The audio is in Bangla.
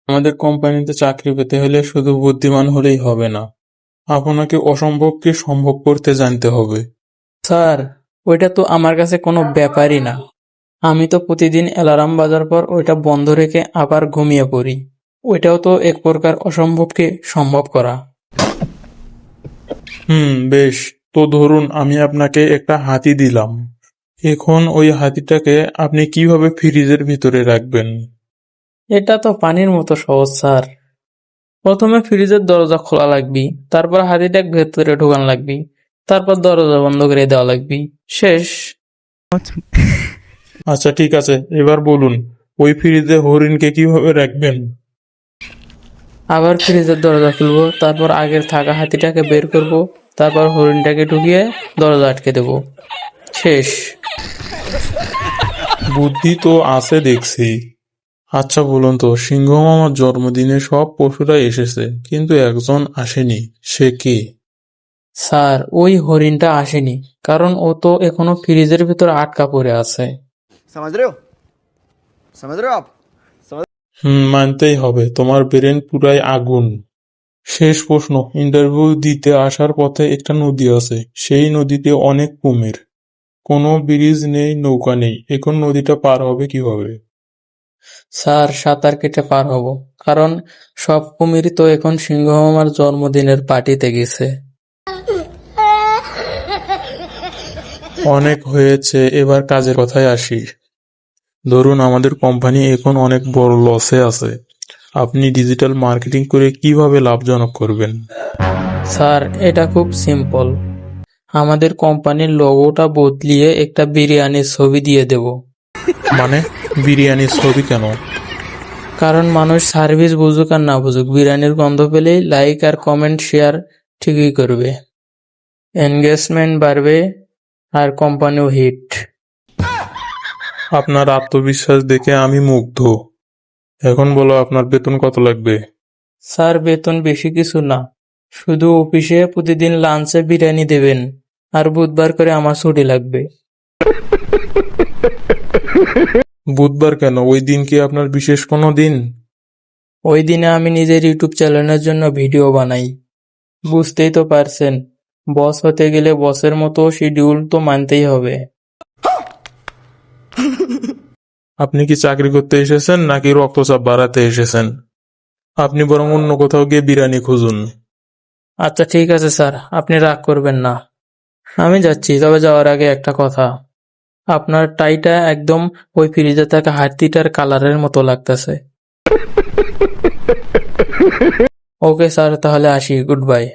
আমাদের কোম্পানিতে চাকরি পেতে হলে শুধু বুদ্ধিমান হলেই হবে না, আপনাকে অসম্ভবকে সম্ভব করতে জানতে হবে। স্যার, ওইটা তো আমার কাছে কোনো ব্যাপারই না। আমি তো প্রতিদিন অ্যালার্ম বাজার পর ওইটা বন্ধ রেখে আবার ঘুমিয়ে পড়ি। ওইটাও তো এক প্রকার অসম্ভবকে সম্ভব করা। বেশ, তো ধরুন আমি আপনাকে একটা হাতি দিলাম। এখন ওই হাতিটাকে আপনি কিভাবে ফ্রিজের ভিতরে রাখবেন? এটা তো পানির মতো সহজ স্যার। প্রথমে ফ্রিজের দরজা খোলা লাগবে, তারপর হাতিটাকে ভেতরে ঢোকান লাগবে, তারপর দরজা বন্ধ করে দেওয়া লাগবে। শেষ। আচ্ছা ঠিক আছে, এবার বলুন ওই ফ্রিজে হরিণকে কিভাবে রাখবেন? আবার ফ্রিজের দরজা খুলবো, তারপর আগের থাকা হাতিটাকে বের করব, তারপর হরিণটাকে ঢুকিয়ে দরজা আটকে দেব। শেষ। বুদ্ধি তো আছে দেখছি। আচ্ছা বলুন তো, সিংহ মামার জন্মদিনে সব পশুরা এসেছে কিন্তু একজন আসেনি, সে কে? স্যার, ওই হরিণটা আসেনি, কারণ ও তো এখনো ফ্রিজের ভিতর আটকা পড়ে আছে। समझ रहे हो समझ रहे हो आप মানতেই হবে, তোমার ব্রেন পুরাই আগুন। শেষ প্রশ্ন, ইন্টারভিউ দিতে আসার পথে একটা নদী আছে, সেই নদীতে অনেক কুমির, কোনো ব্রিজ নেই, নৌকা নেই, এখন নদীটা পার হবে কিভাবে? স্যার, সাঁতার কেটে পার হব, কারণ সব কুমিরই তো এখন সিংহ মামার জন্মদিনের পার্টিতে গেছে। অনেক হয়েছে, এবার কাজের কথায় আসি। ধরুন আমাদের কোম্পানি এখন অনেক বড় লসে আছে, আপনি ডিজিটাল মার্কেটিং করে কিভাবে লাভজনক করবেন? স্যার, এটা খুব সিম্পল। আমাদের কোম্পানির লোগোটা বদলিয়ে একটা বিরিয়ানির ছবি দিয়ে দেব। মানে, বিরিয়ানির ছবি কেন? কারণ মানুষ সার্ভিস বুঝুক আর না বুঝুক, বিরিয়ানির গন্ধ পেলেই লাইক আর কমেন্ট শেয়ার ঠিকই করবে। এনগেজমেন্ট বাড়বে আর কোম্পানিও হিট। আপনার আত্মবিশ্বাস দেখে আমি মুগ্ধ। এখন বলো আপনার বেতন কত লাগবে? স্যার, বেতন বেশি কিছু না, শুধু অফিসে প্রতিদিন লাঞ্চে বিরিয়ানি দেবেন, আর বুধবার করে আমার ছুটি লাগবে। বুধবার কেন, ওই দিন কি আপনার বিশেষ কোনো দিন? ওই দিনে আমি নিজের ইউটিউব চ্যানেলের জন্য ভিডিও বানাই। বুঝতেই তো পারছেন, বস হতে গেলে বসের মতো শিডিউল তো মানতেই হবে। আপনি কি চাকরি করতে এসেছেন নাকি রক্তচাপ বাড়াতে এসেছেন? আপনি বরং অন্য কোথাও গিয়ে বিরিয়ানি খুঁজুন। আচ্ছা ঠিক আছে স্যার, আপনি রাগ করবেন না। আমি যাচ্ছি, তবে যাওয়ার আগে একটা কথা। আপনার টাইটা একদম ওই ফ্রিজে থাকা হাতিটার কালারের মতো লাগতেছে। ওকে স্যার, তাহলে আসি, গুড বাই।